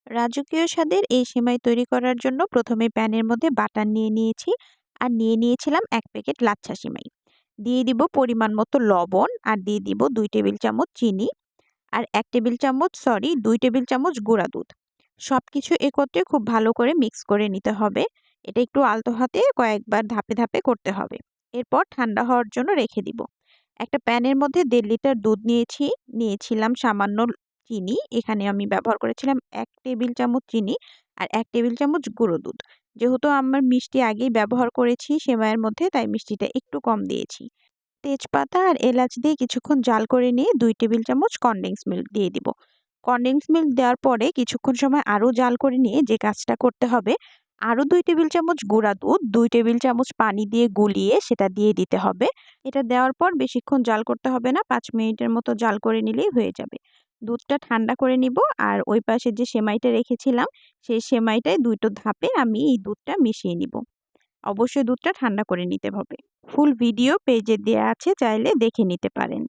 রাজকীয় স্বাদের এই সেমাই তৈরি করার জন্য প্রথমে প্যানের মধ্যে বাটার নিয়ে নিয়েছি আর নিয়ে নিয়েছিলাম 1 প্যাকেট লাচ্ছা সেমাই। দিয়ে দিব পরিমাণ মতো লবণ আর দিয়ে দিব 2 টেবিল চামচ চিনি আর 2 টেবিল চামচ গুঁড়া দুধ। সবকিছু একত্রে খুব ভালো করে মিক্স করে নিতে হবে। এটা একটু আলতো হাতে কয়েকবার ধাপে ধাপে করতে হবে। এরপর ঠান্ডা হওয়ার জন্য রেখে দিব। একটা প্যানের মধ্যে 1.5 লিটার দুধ নিয়েছিলাম সামান্য চিনি। এখানে আমি ব্যবহার করেছিলাম 1 টেবিল চামচ চিনি আর 1 টেবিল চামচ গুঁড়ো দুধ। যেহেতু আমার মিষ্টি আগেই ব্যবহার করেছি সেমাইয়ের মধ্যে, তাই মিষ্টিটা একটু কম দিয়েছি। তেজপাতা আর এলাচ দিয়ে কিছুক্ষণ জাল করে নিয়ে 2 টেবিল চামচ কনডেন্স মিল্ক দিয়ে দিব। কনডেন্স মিল্ক দেওয়ার পরে কিছুক্ষণ সময় আরও জাল করে নিয়ে যে কাজটা করতে হবে, আরও 2 টেবিল চামচ গুঁড়া দুধ 2 টেবিল চামচ পানি দিয়ে গুলিয়ে সেটা দিয়ে দিতে হবে। এটা দেওয়ার পর বেশিক্ষণ জাল করতে হবে না, 5 মিনিটের মতো জাল করে নিলেই হয়ে যাবে। দুধটা ঠান্ডা করে নিব আর ওই পাশে যে সেমাইটা রেখেছিলাম সেই সেমাইটায় 2টো ধাপে আমি এই দুধটা মিশিয়ে নিব। অবশ্যই দুধটা ঠান্ডা করে নিতে হবে। ফুল ভিডিও পেজে দেয়া আছে, চাইলে দেখে নিতে পারেন।